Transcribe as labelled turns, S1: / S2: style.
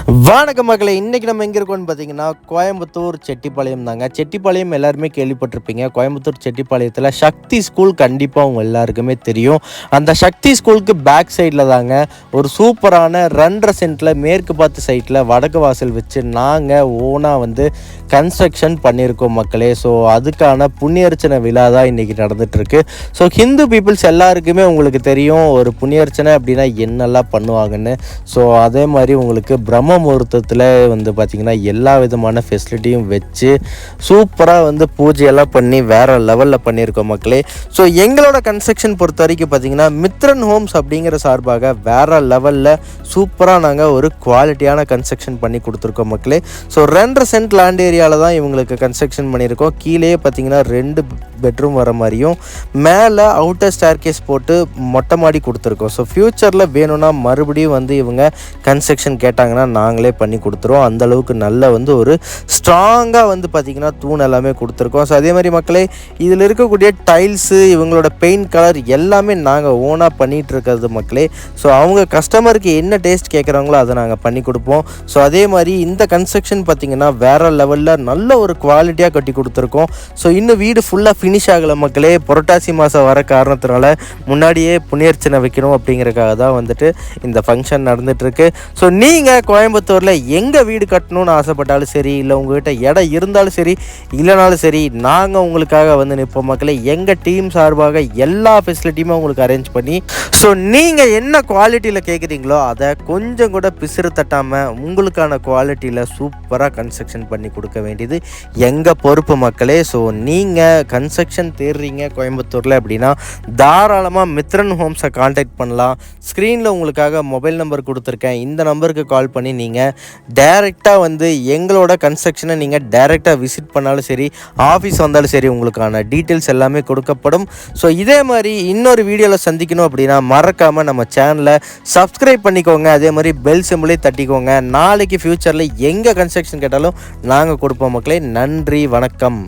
S1: வணக்கம் மக்களே, இன்றைக்கி நம்ம எங்கே இருக்கோம்னு பார்த்தீங்கன்னா கோயம்புத்தூர் செட்டிப்பாளையம் தாங்க. செட்டிப்பாளையம் எல்லாருமே கேள்விப்பட்டிருப்பீங்க. கோயம்புத்தூர் செட்டிப்பாளையத்தில் சக்தி ஸ்கூல் கண்டிப்பாக அவங்க எல்லாருக்குமே தெரியும். அந்த சக்தி ஸ்கூலுக்கு பேக் சைடில் தாங்க ஒரு சூப்பரான 2.5 சென்ட்டில் மேற்கு பார்த்து சைட்டில் வடக்கு வாசல் வச்சு நாங்கள் ஓனாக கன்ஸ்ட்ரக்ஷன் பண்ணியிருக்கோம் மக்களே. ஸோ அதுக்கான புண்ணியர்ச்சனை விழா தான் இன்றைக்கி நடந்துகிட்ருக்கு. ஸோ ஹிந்து பீப்புள்ஸ் எல்லாருக்குமே உங்களுக்கு தெரியும் ஒரு புண்ணியர்ச்சனை அப்படின்னா என்னெல்லாம் பண்ணுவாங்கன்னு. ஸோ அதே மாதிரி உங்களுக்கு பிரம்ம முகூர்த்தத்தில் பார்த்திங்கன்னா எல்லா விதமான ஃபெசிலிட்டியும் வச்சு சூப்பராக பூஜையெல்லாம் பண்ணி வேறு லெவலில் பண்ணியிருக்கோம் மக்களே. ஸோ எங்களோட கன்ஸ்ட்ரக்ஷன் பொறுத்த வரைக்கும் பார்த்திங்கன்னா மித்ரன் ஹோம்ஸ் அப்படிங்கிற சார்பாக வேறு லெவலில் சூப்பராக நாங்கள் ஒரு குவாலிட்டியான கன்ஸ்ட்ரக்ஷன் பண்ணி கொடுத்துருக்கோம் மக்களே. ஸோ 2.5 சென்ட் லேண்ட் ஏரியாவில் தான் இவங்களுக்கு கன்ஸ்ட்ரக்ஷன் பண்ணியிருக்கோம். கீழே பார்த்திங்கன்னா 2 பெட்ரூம் வர மாதிரியும் மேலே அவுட்டர் ஸ்டேர் கேஸ் போட்டு மொட்டை மாடி கொடுத்துருக்கோம். ஸோ ஃப்யூச்சரில் வேணும்னா மறுபடியும் இவங்க கன்ஸ்ட்ரக்ஷன் கேட்டாங்கன்னா நாங்களே பண்ணி கொடுத்துருவோம். அந்தளவுக்கு நல்ல ஒரு ஸ்ட்ராங்காக பார்த்திங்கன்னா தூண் எல்லாமே கொடுத்துருக்கோம். ஸோ அதே மாதிரி மக்களே, இதில் இருக்கக்கூடிய டைல்ஸு இவங்களோட பெயிண்ட் கலர் எல்லாமே நாங்கள் ஓனாக பண்ணிகிட்டு இருக்கிறது மக்களே. ஸோ அவங்க கஸ்டமருக்கு என்ன டேஸ்ட் கேட்குறாங்களோ அதை நாங்கள் பண்ணி கொடுப்போம். ஸோ அதே மாதிரி இந்த கன்ஸ்ட்ரக்ஷன் பார்த்திங்கன்னா வேறு லெவலில் நல்ல ஒரு குவாலிட்டியாக கட்டி கொடுத்துருக்கோம். ஸோ இன்னும் வீடு ஃபுல்லாக ஃபினிஷ் ஆகலை மக்களே. புரட்டாசி மாதம் வர காரணத்தினால முன்னாடியே புண்ணியர்ச்சனை வைக்கணும் அப்படிங்கிறக்காக தான் இந்த ஃபங்க்ஷன் நடந்துகிட்ருக்கு. ஸோ நீங்கள் கோயம்புத்தூரில் எங்கள் வீடு கட்டணும்னு ஆசைப்பட்டாலும் சரி, இல்லை உங்கள்கிட்ட இடம் இருந்தாலும் சரி, இல்லைனாலும் சரி, நாங்கள் உங்களுக்காக நிற்போம் மக்களே. எங்கள் டீம் சார்பாக எல்லா ஃபெசிலிட்டியுமே உங்களுக்கு அரேஞ்ச் பண்ணி, ஸோ நீங்கள் என்ன குவாலிட்டியில் கேட்குறீங்களோ அதை கொஞ்சம் கூட பிசுறு தட்டாமல் உங்களுக்கான குவாலிட்டியில் சூப்பராக கன்ஸ்ட்ரக்ஷன் பண்ணி கொடுக்க வேண்டியது எங்கள் பொறுப்பு மக்களே. ஸோ நீங்கள் கன்ஸ்ட்ரக்ஷன் தேடுறீங்க கோயம்புத்தூரில் அப்படின்னா தாராளமாக மித்ரன் ஹோம்ஸை கான்டாக்ட் பண்ணலாம். ஸ்க்ரீனில் உங்களுக்காக மொபைல் நம்பர் கொடுத்துருக்கேன். இந்த நம்பருக்கு கால் பண்ணி நீங்கள் டைரெக்டாக எங்களோட கன்ஸ்ட்ரக்ஷனை நீங்கள் டைரெக்டாக விசிட் பண்ணாலும் சரி, ஆஃபீஸ் வந்தாலும் சரி, உங்களுக்கான டீட்டெயில்ஸ் எல்லாமே கொடுக்கப்படும். ஸோ இதே மாதிரி இன்னொரு வீடியோவில் சந்திக்கணும் அப்படின்னா மறக்காமல் நம்ம சேனலை சப்ஸ்கிரைப் பண்ணிக்கோங்க. அதே மாதிரி பெல் சிம்பிளே தட்டிக்கோங்க. நாளைக்கு ஃப்யூச்சரில் எங்கே கன்ஸ்ட்ரக்ஷன் கேட்டாலும் நாங்கள் கொடுப்போம் மக்களே. நன்றி, வணக்கம்.